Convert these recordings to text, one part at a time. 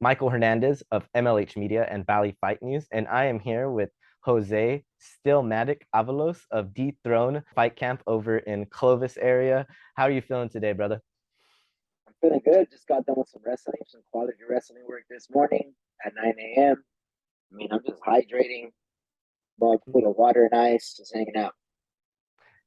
Michael Hernandez of MLH Media and Valley Fight News, and I am here with Jose Stilmatik Avalos of Dethrone Fight Camp over in Clovis area. How are you feeling today, brother? I'm feeling good. Just got done with some wrestling, some quality wrestling work this morning at 9 a.m. I mean, I'm just hydrating, mug full of water and ice, just hanging out.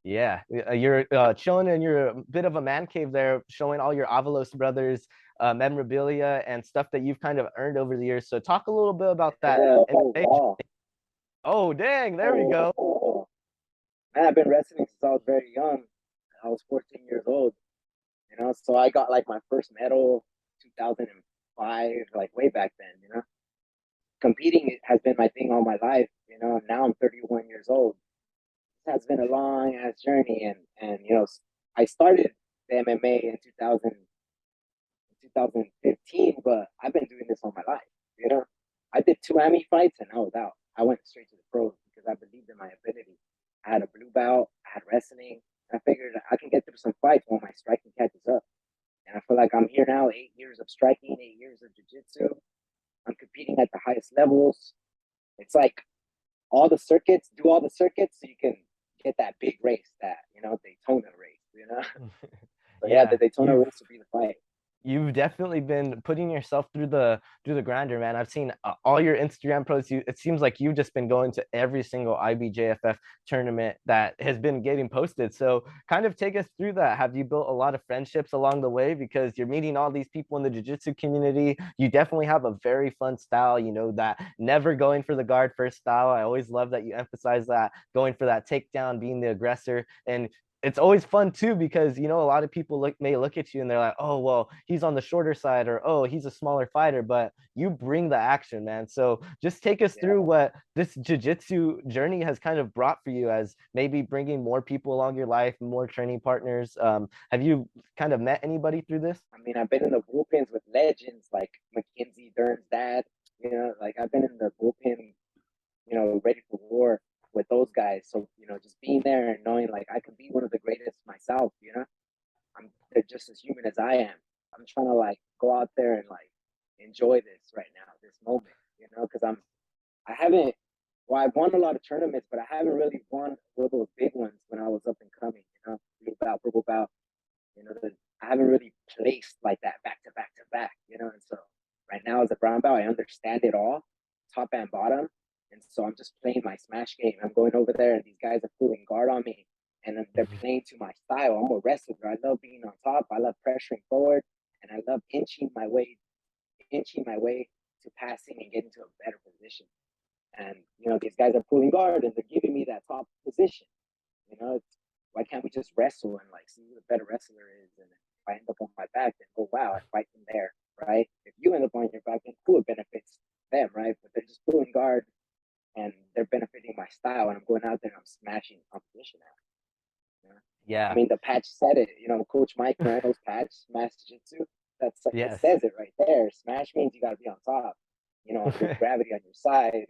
Yeah, you're chilling in your bit of a man cave there, showing all your Avalos Brothers memorabilia and stuff that you've kind of earned over the years. So talk a little bit about that. Yeah, oh, wow. Oh, dang, there we Oh, go. oh. Man, I've been wrestling since I was very young. I was 14 years old, so I got like my first medal 2005, like way back then, Competing has been my thing all my life, now I'm 31 years old. Has been a long ass journey, and I started the MMA in 2015, but I've been doing this all my life. I did two AMI fights and I was out. I went straight to the pros because I believed in my ability. I had a blue belt, I had wrestling, and I figured I can get through some fights when my striking catches up. And I feel like I'm here now, 8 years of striking, 8 years of jiu-jitsu. I'm competing at the highest levels. It's like do all the circuits so you can get that big race, that Daytona race. So yeah, Yeah, the Daytona race will be the fight. you've definitely been putting yourself through the grinder, man. I've seen all your Instagram posts. It seems like you've just been going to every single IBJFF tournament that has been getting posted. So kind of take us through that. Have you built a lot of friendships along the way, because you're meeting all these people in the jiu-jitsu community? You definitely have a very fun style, that never going for the guard first style. I always love that you emphasize that, going for that takedown, being the aggressor. And it's always fun too, because a lot of people may look at you and they're like, oh well, he's on the shorter side, or oh, he's a smaller fighter, but you bring the action, man. So just take us through Yeah. what this jiu-jitsu journey has kind of brought for you, as maybe bringing more people along your life, more training partners. Have you kind of met anybody through this? I mean, I've been in the bullpens with legends like Mackenzie Dern's dad. Like I've been in the bullpen, ready for war with those guys. So, just being there and knowing like I could be one of the greatest myself. They're just as human as I am. I'm trying to like go out there and like enjoy this right now, this moment, because I haven't well, I've won a lot of tournaments, but I haven't really won one of those big ones when I was up and coming, blue belt, purple belt, I haven't really placed like that back to back to back. And so right now as a brown belt, I understand it all, top and bottom. And so I'm just playing my smash game. I'm going over there and these guys are pulling guard on me and then they're playing to my style. I'm a wrestler. I love being on top. I love pressuring forward and I love inching my way to passing and getting to a better position. And these guys are pulling guard and they're giving me that top position. Why can't we just wrestle and like see who the better wrestler is? And if I end up on my back, then oh wow, I fight them there, right? If you end up on your back, then cool, it benefits them, right? But they're just pulling guard and they're benefiting my style, and I'm going out there and I'm smashing competition out. I Yeah. mean, the patch said it. Coach Mike Moreno's patch, Smash Jiu-Jitsu. It Yes. says it right there. Smash means you got to be on top. With gravity on your side.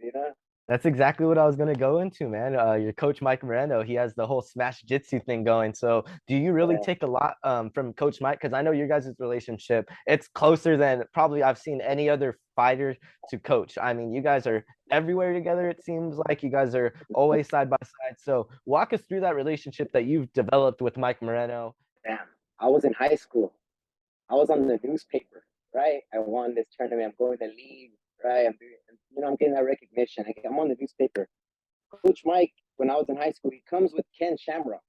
That's exactly what I was going to go into, man. Your coach, Mike Moreno, he has the whole smash jitsu thing going. So do you really Yeah. take a lot from Coach Mike? Because I know your guys' relationship, it's closer than probably I've seen any other fighter to coach. I mean, you guys are everywhere together. It seems like you guys are always side by side. So walk us through that relationship that you've developed with Mike Moreno. Damn. I was in high school. I was on the newspaper, right? I won this tournament. I'm going to league, right? I'm getting that recognition. I'm on the newspaper. Coach Mike, when I was in high school, he comes with Ken Shamrock,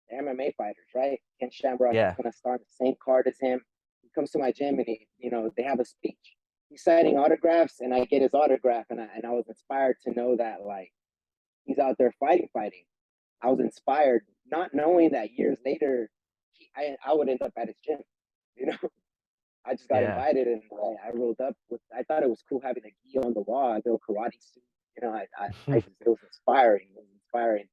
the MMA fighters, right? Ken Shamrock, he's Yeah. going to start the same card as him. He comes to my gym and they have a speech. He's signing autographs and I get his autograph and I was inspired to know that like he's out there fighting. I was inspired, not knowing that years later I would end up at his gym. You know, I just got Yeah. invited and I rolled up with. I thought it was cool having a gi on the wall, a little karate suit. I just it was inspiring. It was inspiring,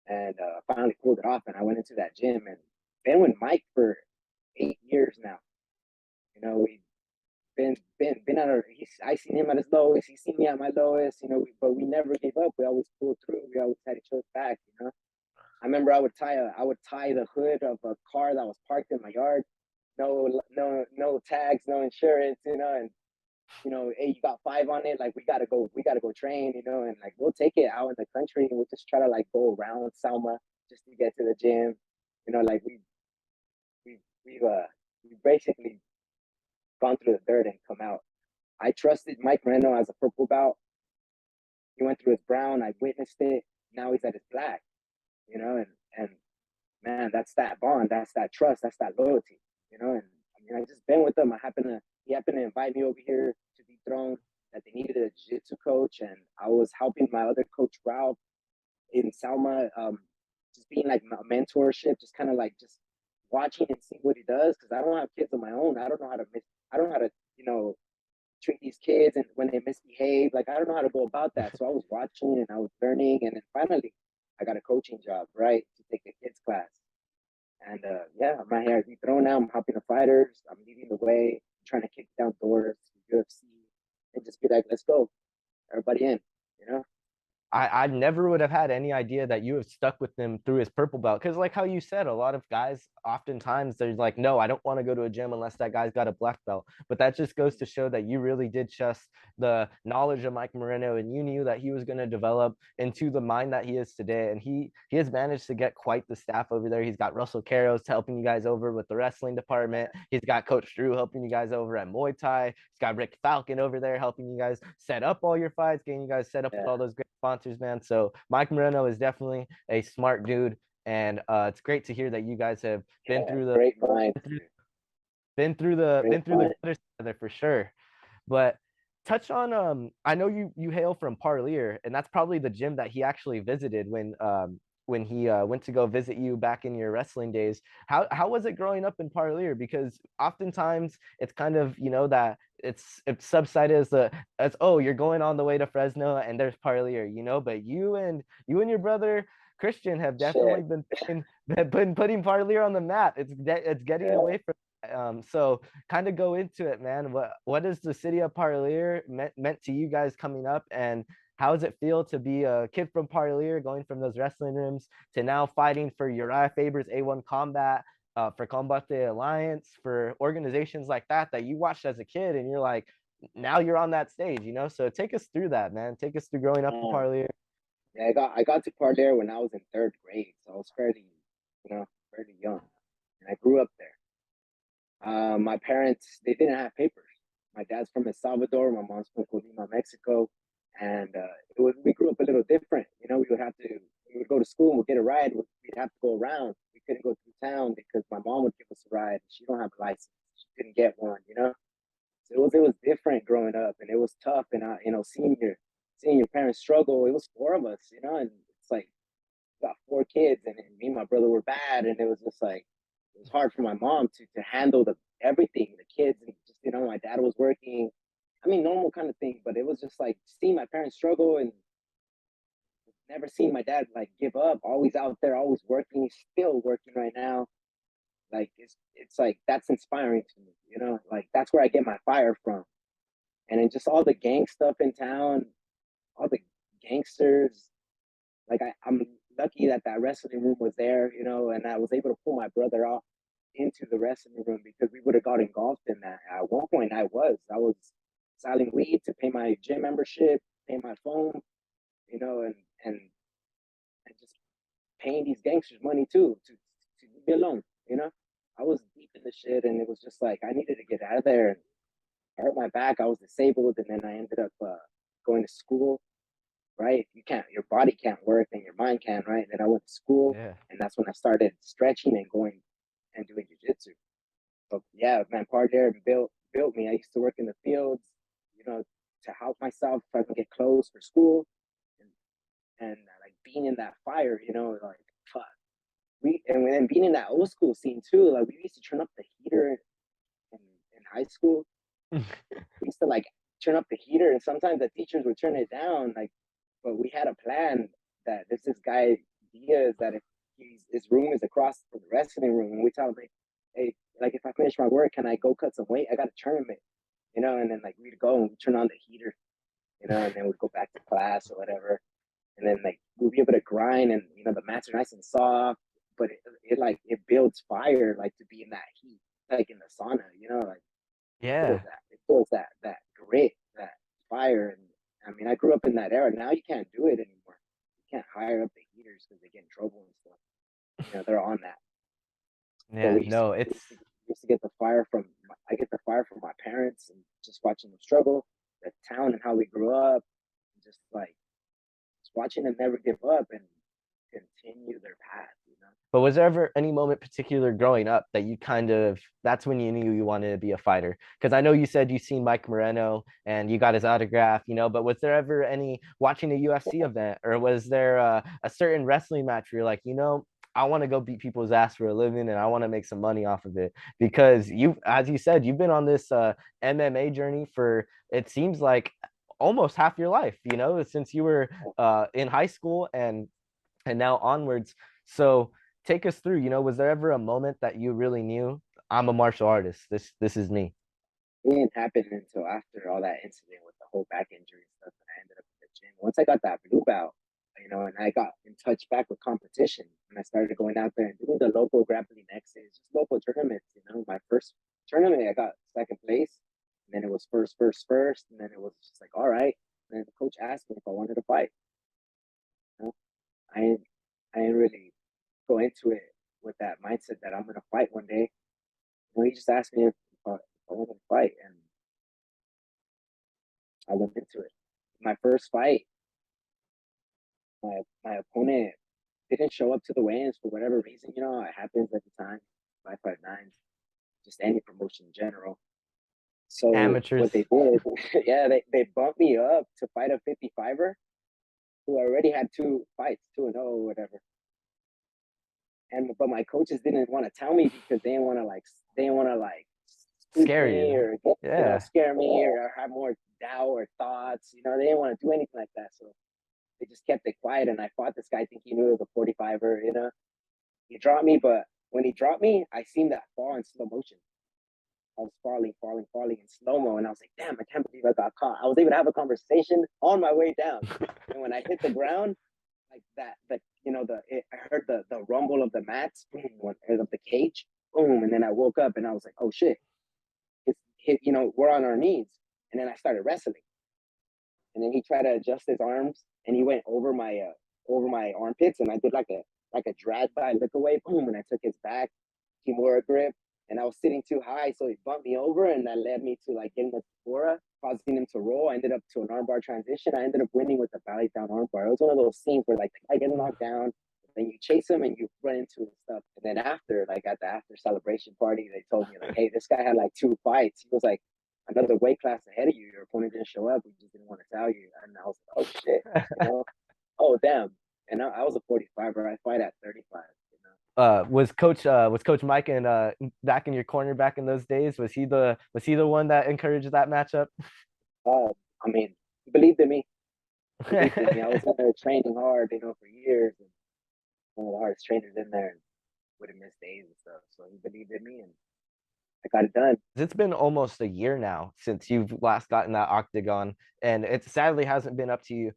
and finally pulled it off. And I went into that gym and been with Mike for 8 years now. We've been at our. I seen him at his lowest. He seen me at my lowest. But we never gave up. We always pulled through. We always had each other's back. I remember I would tie the hood of a car that was parked in my yard. No tags, no insurance, and hey, you got 5 on it, like we gotta go train, and like we'll take it out in the country and we'll just try to like go around Selma just to get to the gym. Like we we've basically gone through the dirt and come out. I trusted Mike Moreno as a purple belt. He went through his brown, I witnessed it. Now he's at his black, and man, that's that bond, that's that trust, that's that loyalty, and I mean I just been with him. He happened to invite me over here to Dethrone, that they needed a jiu-jitsu coach, and I was helping my other coach Ralph in Salma, just being like a mentorship, just kind of like just watching and seeing what he does, because I don't have kids of my own. I don't know how to, treat these kids and when they misbehave. Like I don't know how to go about that. So I was watching and I was learning, and then finally I got a coaching job, right, to take the kids class. And yeah, I'm right here at Dethrone now. I'm helping the fighters. I'm leading the way, I'm trying to kick down doors to UFC and just be like, let's go, everybody in, you know. I never would have had any idea that you have stuck with him through his purple belt. Because like how you said, a lot of guys oftentimes they're like, no, I don't want to go to a gym unless that guy's got a black belt. But that just goes to show that you really did trust the knowledge of Mike Moreno, and you knew that he was going to develop into the mind that he is today. And he has managed to get quite the staff over there. He's got Russell Carrows helping you guys over with the wrestling department. He's got Coach Drew helping you guys over at Muay Thai. He's got Rick Falcon over there helping you guys set up all your fights, getting you guys set up with all those great sponsors, man. So Mike Moreno is definitely a smart dude, and it's great to hear that you guys have been through the great mind. been through the other together for sure. But touch on I know you hail from Parlier, and that's probably the gym that he actually visited when he went to go visit you back in your wrestling days. How was it growing up in Parlier? Because oftentimes it's kind of, that it's subsided as oh, you're going on the way to Fresno and there's Parlier, but you and your brother Christian have definitely been putting Parlier on the map. It's getting away from so kind of go into it, man. What is the city of Parlier meant to you guys coming up, and how does it feel to be a kid from Parlier going from those wrestling rooms to now fighting for Uriah Faber's A1 Combat, for Combate Alliance, for organizations like that you watched as a kid, and you're like, now you're on that stage, So take us through that, man. Take us through growing up in Parlier. Yeah, I got to Parlier when I was in 3rd grade, so I was fairly young, and I grew up there. My parents, they didn't have papers. My dad's from El Salvador, my mom's from Colima, Mexico, and we grew up a little different. We would go to school and we'd get a ride. We'd have to go around. We couldn't go through town because my mom would give us a ride. She don't have a license. She couldn't get one. So it was different growing up, and it was tough. And seeing your parents struggle. It was 4 of us, and it's like got 4 kids, and me and my brother were bad, and it was just like it was hard for my mom to handle everything, the kids, and just my dad was working. I mean, normal kind of thing, but it was just like seeing my parents struggle, and never seen my dad like give up. Always out there, always working. He's still working right now. Like it's like that's inspiring to me, Like that's where I get my fire from. And then just all the gang stuff in town, all the gangsters. Like I'm lucky that wrestling room was there, and I was able to pull my brother off into the wrestling room, because we would have got engulfed in that. At one point, I was selling weed to pay my gym membership, pay my phone, and just paying these gangsters money too to leave me alone. I was deep in the shit, and it was just like I needed to get out of there. And I hurt my back. I was disabled, and then I ended up going to school. Right, your body can't work, and your mind can, right? And then I went to school, and that's when I started stretching and going and doing jiu-jitsu. So yeah, man, Parlier built me. I used to work in the fields, to help myself if I can get clothes for school, and like being in that fire, like fuck. And then being in that old school scene too, like we used to turn up the heater in high school. We used to like turn up the heater, and sometimes the teachers would turn it down, like, but we had a plan that there's this guy Diaz that if his room is across from the wrestling room, and we tell him, hey, like if I finish my work, can I go cut some weight? I got a tournament, and then like we'd go and we'd turn on the heater, and then we'd go back to class or whatever, and then like we'd be able to grind, and the mats are nice and soft, but it builds fire, like to be in that heat, like in the sauna, like yeah, it feels that grit, up in that era. Now you can't do it anymore. You can't hire up the heaters because they get in trouble and stuff. You know, they're on that. But Yeah, no, we used to get the fire from, I get the fire from my parents and just watching them struggle, the town and how we grew up, and just like just watching them never give up and continue their path, you know? but was there ever any moment particular growing up that you kind of, that's when you knew you wanted to be a fighter? Because I know you said you've seen Mike Moreno and you got his autograph, you know, but was there ever any watching a UFC event, or was there a certain wrestling match where you're like, you know, I want to go beat people's ass for a living and I want to make some money off of it? Because you, as you said, you've been on this MMA journey for, it seems like almost half your life, you know, since you were in high school and now onwards. So take us through, you know, was there ever a moment that you really knew, I'm a martial artist, this is me? It didn't happen until after all that incident with the whole back injury and stuff, and I ended up in the gym. Once I got that blue belt, you know, and I got in touch back with competition, and I started going out there and doing the local grappling X's, just local tournaments. You know, my first tournament, I got second place, and then it was first, and then it was just like, all right. And then the coach asked me if I wanted to fight. You know, I I didn't really go into it with that mindset that I'm gonna fight one day. You know, he just asked me if I wanted to fight, and I went into it. My first fight, my opponent didn't show up to the weigh-ins for whatever reason. You know, it happens at the time. 559s, just any promotion in general. So what Amateurs. they did, yeah, they bumped me up to fight a 55er who already had two fights, 2-0 or whatever. And but my coaches didn't want to tell me because they didn't want to like spook Scare me you. or Yeah. scare me or have more doubt or thoughts. You know, they didn't want to do anything like that. So they just kept it quiet. And I fought this guy. I think he knew it was a 45er. You know, he dropped me, but when he dropped me, I seen that fall in slow motion. I was falling in slow mo, and I was like, "Damn, I can't believe I got caught." I was able to have a conversation on my way down, and when I hit the ground, like that, I heard the rumble of the mats, boom, of the cage, boom, and then I woke up and I was like, "Oh shit, it's hit." You know, we're on our knees, and then I started wrestling, and then he tried to adjust his arms, and he went over my armpits, and I did like a drag by look away, boom, and I took his back, Kimura grip, and I was sitting too high, so he bumped me over, and that led me to like getting the Kimura, causing him to roll. I ended up to an armbar transition. I ended up winning with the belly down armbar. It was one of those scenes where like I get knocked down, then you chase him and you run into his stuff. And then after, like at the after celebration party, they told me like, "Hey, this guy had like 2 fights. He was like another weight class ahead of you. Your opponent didn't show up. We just didn't want to tell you." And I was like, "Oh shit," you know? Oh damn. And I was a 45er. I fight at 35. You know? Was Coach Mike and back in your corner back in those days? Was he the one that encouraged that matchup? I mean, he believed in me. He believed in me. I was in there training hard, you know, for years, and one of the hardest trainers in there, and would have missed days and stuff. So he believed in me, and I got it done. It's been almost a year now since you've last gotten that octagon, and it sadly hasn't been up to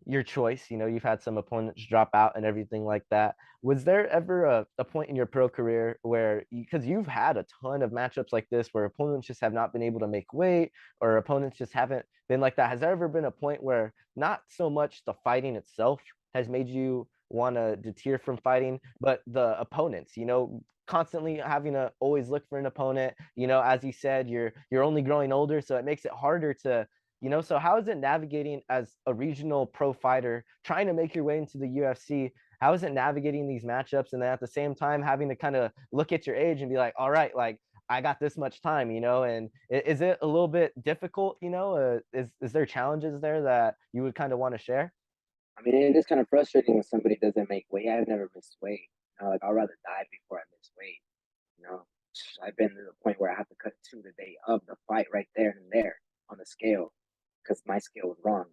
your choice. You know, you've had some opponents drop out and everything like that. Was there ever a point in your pro career where, because you've had a ton of matchups like this, where opponents just have not been able to make weight, or opponents just haven't been like that? Has there ever been a point where not so much the fighting itself has made you want to deter from fighting, but the opponents, you know, constantly having to always look for an opponent, you know, as you said, you're only growing older, so it makes it harder to, you know, so how is it navigating as a regional pro fighter, trying to make your way into the UFC? How is it navigating these matchups, and then at the same time having to kind of look at your age and be like, all right, like I got this much time, you know? And is it a little bit difficult, you know? Is there challenges there that you would kind of want to share? I mean, it is kind of frustrating when somebody doesn't make weight. I've never missed weight. You know, like I'd rather die before I miss weight. You know, I've been to the point where I have to cut 2 the day of the fight right there and there on the scale because my scale was wrong.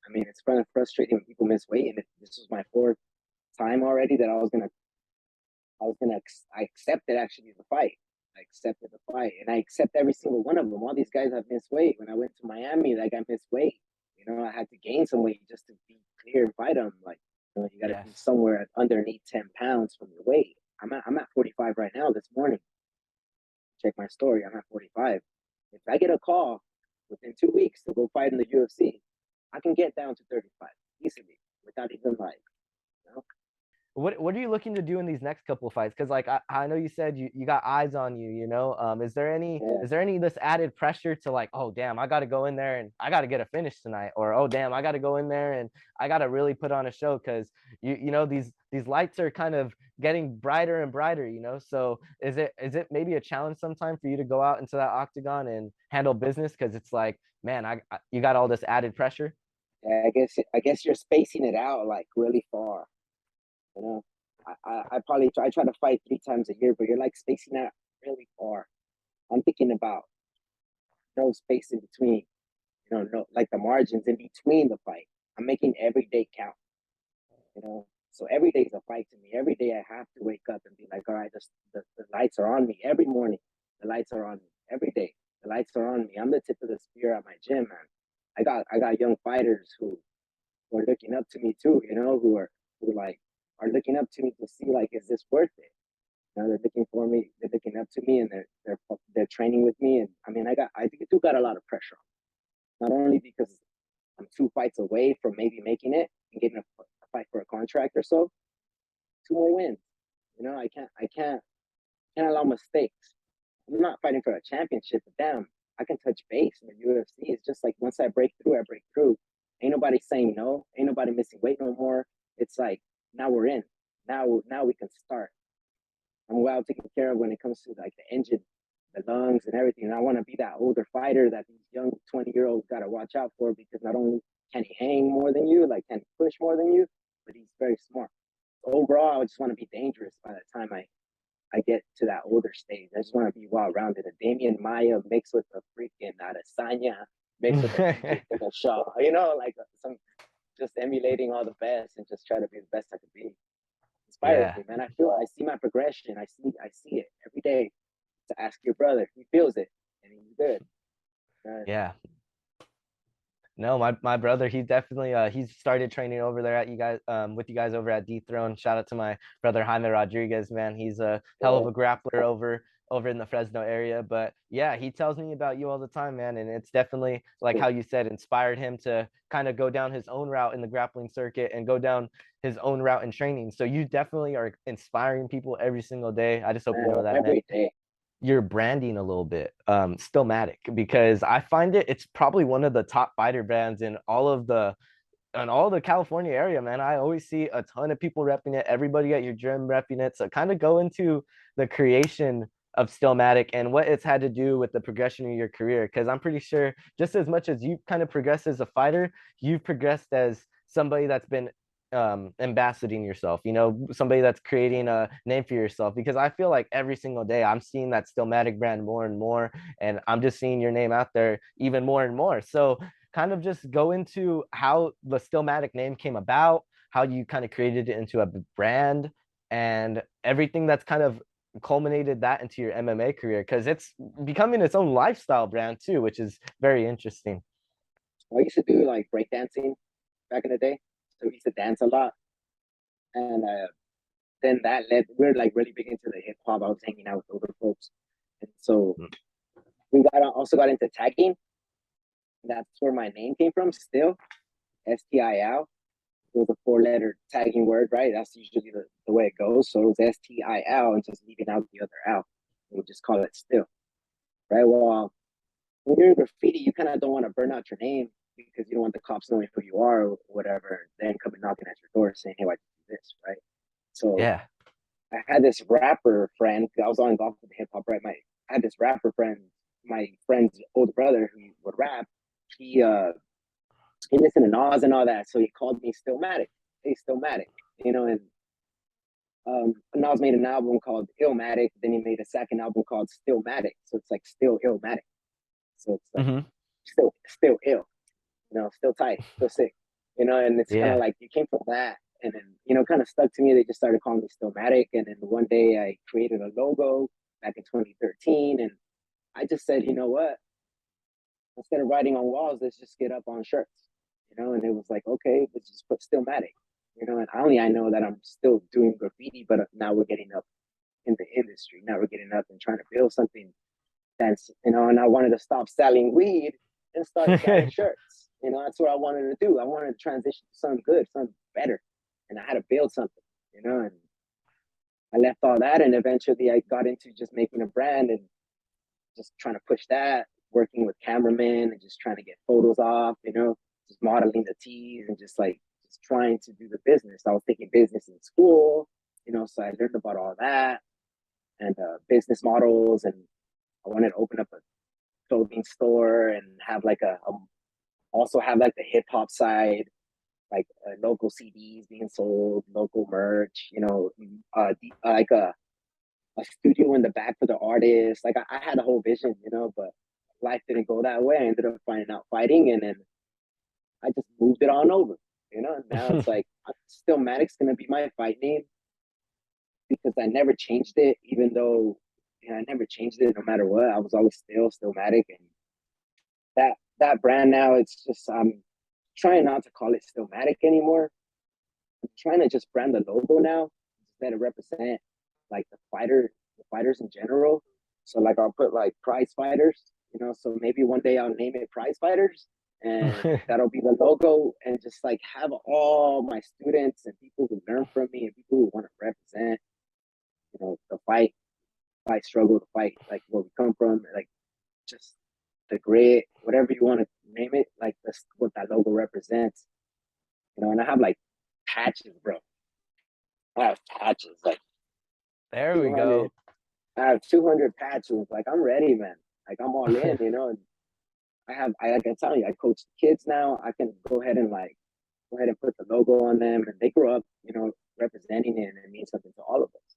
I mean, it's kind of frustrating when people miss weight, and this was my 4th time already that I accepted actually the fight. I accepted the fight, and I accept every single one of them. All these guys have missed weight. When I went to Miami, like I missed weight. You know, I had to gain some weight just to be clear and fight them. Like, you know, you got to be Yes. somewhere underneath 10 pounds from your weight. I'm at 45 right now. This morning, check my story. I'm at 45. If I get a call within 2 weeks to go fight in the UFC, I can get down to 35 easily without even like, you know. What are you looking to do in these next couple of fights? Because like I know you said you got eyes on you, you know. Yeah. Is there any this added pressure to like, oh damn, I got to go in there and I got to get a finish tonight, or oh damn, I got to go in there and I got to really put on a show because you know these lights are kind of getting brighter and brighter, you know. So is it maybe a challenge sometime for you to go out into that octagon and handle business because it's like, man, you got all this added pressure. Yeah, I guess you're spacing it out like really far. You know, I try to fight 3 times a year, but you're like spacing out really far. I'm thinking about no space in between. You know, no like the margins in between the fight. I'm making every day count. You know, so every day is a fight to me. Every day I have to wake up and be like, all right, the lights are on me every morning. The lights are on me every day. The lights are on me. I'm the tip of the spear at my gym, man. I got young fighters who are looking up to me too. You know, who like are looking up to me to see like, is this worth it? You know, they're looking for me. They're looking up to me, and they're training with me. And I mean, I do got a lot of pressure on. Not only because I'm 2 fights away from maybe making it and getting a fight for a contract or so, 2 more wins. You know, I can't allow mistakes. I'm not fighting for a championship, but damn, I can touch base in the UFC. It's just like once I break through, I break through. Ain't nobody saying no. Ain't nobody missing weight no more. It's like now we're in. Now we can start. I'm well taken care of when it comes to like the engine, the lungs, and everything. And I want to be that older fighter that these young 20-year-olds got to watch out for because not only can he hang more than you, like can he push more than you, but he's very smart. So overall, I just want to be dangerous by the time I get to that older stage. I just want to be well rounded. A Damian Maya mixed with a freaking Adesanya mixed with a Shaw. You know, like some just emulating all the best and just try to be the best I could be. Inspires Yeah. me, man. I see my progression. I see it every day. To ask your brother, he feels it and he's good. Yeah. No, my brother, he definitely he's started training over there at you guys with you guys over at Dethrone. Shout out to my brother Jaime Rodriguez, man. He's a hell of Yeah, a grappler over in the Fresno area. But yeah, he tells me about you all the time, man. And it's definitely like how you said, inspired him to kind of go down his own route in the grappling circuit and go down his own route in training. So you definitely are inspiring people every single day. I just hope you man, know that, man. every day. Your branding a little bit, Stillmatic, because I find it's probably one of the top fighter brands in all the California area, man. I always see a ton of people repping it, everybody at your gym repping it. So kind of go into the creation of Stillmatic and what it's had to do with the progression of your career. Because I'm pretty sure just as much as you kind of progressed as a fighter, you've progressed as somebody that's been ambassading yourself, you know, somebody that's creating a name for yourself, because I feel like every single day I'm seeing that Stillmatic brand more and more, and I'm just seeing your name out there even more and more. So kind of just go into how the Stillmatic name came about, how you kind of created it into a brand, and everything that's kind of culminated that into your MMA career, because it's becoming its own lifestyle brand too, which is very interesting. I used to do like breakdancing back in the day. So we used to dance a lot. And then that led, we're like really big into the hip hop. I was hanging out with older folks. And so also got into tagging. That's where my name came from, still, STIL. It was a 4-letter tagging word, right? That's usually the way it goes. So it was STIL and just leaving out the other L. We just call it still, right? Well, when you're in graffiti, you kind of don't want to burn out your name because you don't want the cops knowing who you are or whatever, then coming knocking at your door saying, hey, why did you do this, right? So Yeah. I had this rapper friend, I was all involved with hip hop, right? I had this rapper friend, my friend's older brother who would rap. He listened to Nas and all that, so he called me Stillmatic. Hey, Stillmatic, you know, and Nas made an album called Illmatic. Then he made a second album called Stillmatic. So it's like still Illmatic. So it's like Mm-hmm. still ill, you know, still tight, still sick, you know. And it's kind of Yeah. like you came from that, and then you know, kind of stuck to me. They just started calling me Stillmatic, and then one day I created a logo back in 2013, and I just said, you know what? Instead of writing on walls, let's just get up on shirts, you know. And it was like, okay, let's just put Stillmatic, you know. And I know that I'm still doing graffiti, but now we're getting up in the industry. Now we're getting up and trying to build something that's, you know. And I wanted to stop selling weed and started selling shirts. You know, that's what I wanted to do. I wanted to transition to something good, something better, and I had to build something. You know, and I left all that, and eventually I got into just making a brand and just trying to push that, working with cameramen and just trying to get photos off. You know, just modeling the tees and just like just trying to do the business. I was taking business in school. You know, so I learned about all that and business models, and I wanted to open up a clothing store and have like a also have like the hip hop side, like local CDs being sold, local merch, you know, like a studio in the back for the artists. Like I had a whole vision, you know, but life didn't go that way. I ended up finding out fighting, and then I just moved it on over, you know. And now it's like Stilmatik's gonna be my fight name because I never changed it, even though you know, I never changed it no matter what. I was always Stilmatik, and that brand now it's just I'm trying not to call it Stillmatic anymore. I'm trying to just brand the logo now instead of represent like the fighters in general. So like I'll put like prize fighters, you know. So maybe one day I'll name it prize fighters, and that'll be the logo, and just like have all my students and people who learn from me and people who want to represent, you know, the fight struggle, the fight like where we come from, like just the grid, whatever you want to name it, like that's what that logo represents. You know, and I have like patches, bro. I have patches, like There we 200. go. I have 200 patches. Like I'm ready, man. Like I'm all in, you know. And I can tell you, I coach kids now. I can go ahead and put the logo on them, and they grow up, you know, representing it, and it means something to all of us.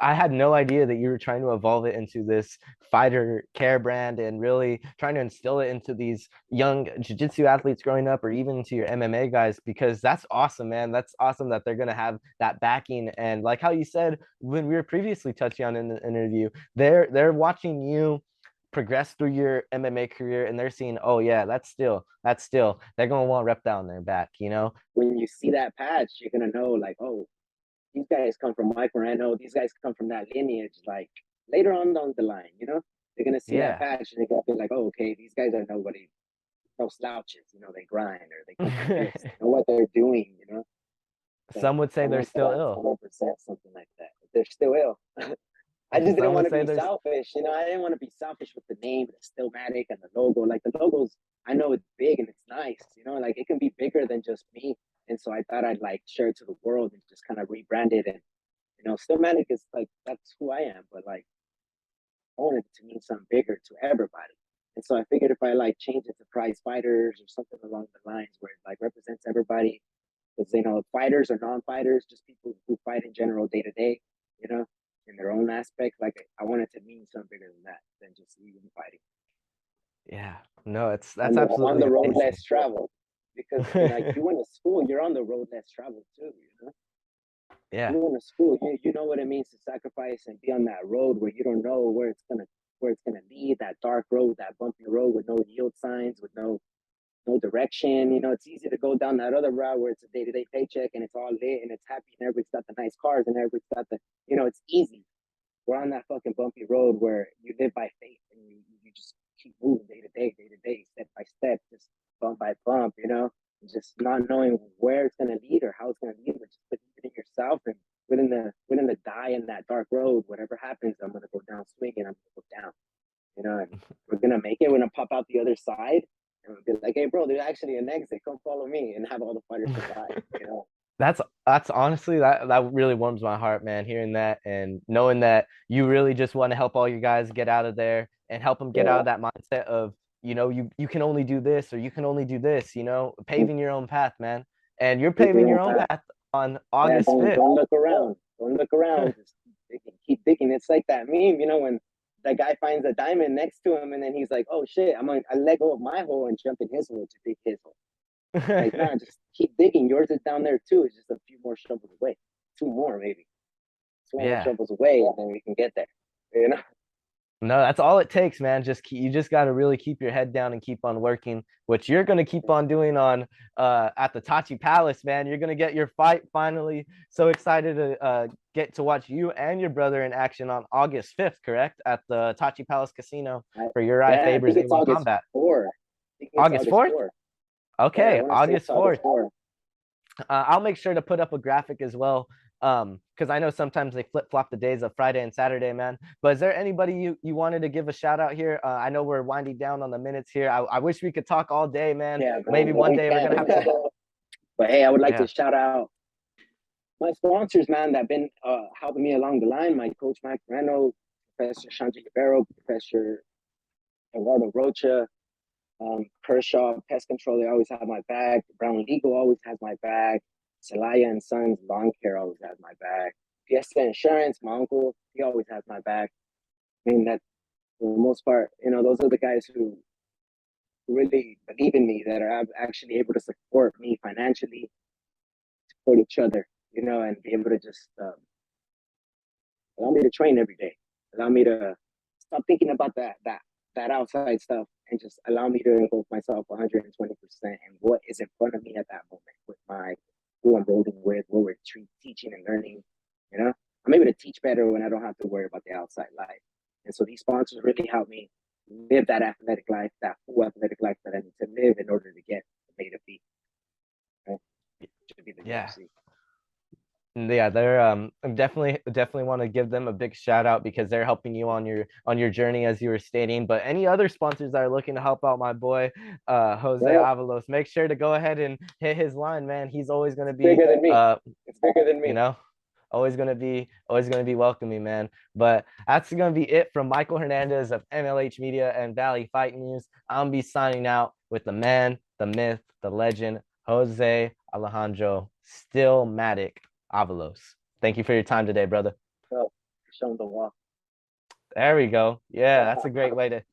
I had no idea that you were trying to evolve it into this fighter care brand and really trying to instill it into these young jiu-jitsu athletes growing up or even into your MMA guys, because that's awesome, man. That's awesome that they're going to have that backing. And like how you said when we were previously touching on in the interview, they're watching you progress through your MMA career and they're seeing, oh yeah, that's still they're going to want rep down their back, you know. When you see that patch, you're gonna know, like, oh, these guys come from Mike Moreno. These guys come from that lineage. Like later on down the line, you know, they're gonna see that Yeah. patch and they're gonna be like, oh, okay, these guys are nobody, no slouches. You know, they grind or they come from this. They know what they're doing. You know, so Some would I say they're want still that ill. to represent something like that. They're still ill. I just didn't Some want would to say be there's selfish. You know, I didn't want to be selfish with the name, the Stillmatic, and the logo. Like the logos, I know it's big and it's nice. You know, like it can be bigger than just me. And so I thought I'd like share it to the world and just kind of rebrand it. And you know, Stillmatic is like that's who I am. But like I wanted it to mean something bigger to everybody. And so I figured if I like change it to prize fighters or something along the lines where it like represents everybody, because you know fighters or non-fighters, just people who fight in general day to day, you know, in their own aspect. Like I want it to mean something bigger than that than just even fighting yeah. No, it's on that's on absolutely the road amazing. less traveled. Because you know, like you went to school, you're on the road less traveled too. You know, Yeah. you went to school, you know what it means to sacrifice and be on that road where you don't know where it's gonna lead. That dark road, that bumpy road with no yield signs, with no direction. You know, it's easy to go down that other route where it's a day to day paycheck and it's all lit and it's happy and everybody's got the nice cars and everybody's got the, you know, it's easy. We're on that fucking bumpy road where you live by faith and you just keep moving day to day, step by step, just bump by bump, you know, and just not knowing where it's going to lead or how it's going to lead, but just believing in yourself and willing to die in that dark road. Whatever happens, I'm going to go down swinging. I'm going to go down, you know, and we're going to make it. We're going to pop out the other side and we'll be like, hey, bro, there's actually an exit. Come follow me and have all the fighters survive, you know. That's honestly that really warms my heart, man, hearing that and knowing that you really just want to help all you guys get out of there and help them get out Yeah. of that mindset of, you know, you can only do this or you can only do this, you know, paving your own path, man. And you're Keep paving your own your own path. path on Yeah, August 5th. don't look around. Don't look around. Just keep digging. It's like that meme, you know, when that guy finds a diamond next to him, and then he's like, "Oh shit, I let go of my hole and jump in his hole to dig his hole." Like, nah, just keep digging. Yours is down there too. It's just a few more shovels away. Two more, maybe. Two more Yeah. shovels away, and then we can get there. You know? No, that's all it takes, man. You just got to really keep your head down and keep on working, which you're gonna keep on doing on at the Tachi Palace, man. You're gonna get your fight finally. So excited to get to watch you and your brother in action on August 5th, correct? At the Tachi Palace Casino for Uriah Yeah, I Faber's think it's A1 August Combat. 4. think it's August August 4th. 4th. Yeah, I Okay, want to say it's August August 4th. 4th. I'll make sure to put up a graphic as well. Because I know sometimes they flip flop the days of Friday and Saturday, man. But is there anybody you wanted to give a shout out here? I know we're winding down on the minutes here. I wish we could talk all day, man. Yeah, Maybe one day we're gonna have to. But hey, I would like Yeah. to shout out my sponsors, man, that have been helping me along the line. My coach, Mike Moreno, Professor Shanti Guerrero, Professor Eduardo Rocha, Kershaw, Pest Control, they always have my back. Brown Legal always has my back. Celaya and Sons Lawn Care always has my back. Fiesta Insurance, my uncle, he always has my back. I mean, that for the most part, those are the guys who really believe in me, that are actually able to support me financially, support each other, and be able to just allow me to train every day, allow me to stop thinking about that outside stuff, and just allow me to involve myself 120% in what is in front of me at that moment with my who I'm rolling with, what we're teaching and learning. I'm able to teach better when I don't have to worry about the outside life. And so these sponsors really help me live that athletic life, that full athletic life that I need to live in order to get the A to B. Right? To be the Yeah. UFC. Yeah, they're definitely want to give them a big shout out because they're helping you on your journey as you were stating. But any other sponsors that are looking to help out my boy Jose Avalos, make sure to go ahead and hit his line, man. He's always gonna be bigger than me. It's bigger than me. Always gonna be welcoming, man. But that's gonna be it from Michael Hernandez of MLH Media and Valley Fight News. I'm gonna be signing out with the man, the myth, the legend, Jose Alejandro Stilmatik Avalos. Thank you for your time today, brother. Oh, show him the walk. There we go. Yeah, that's a great way to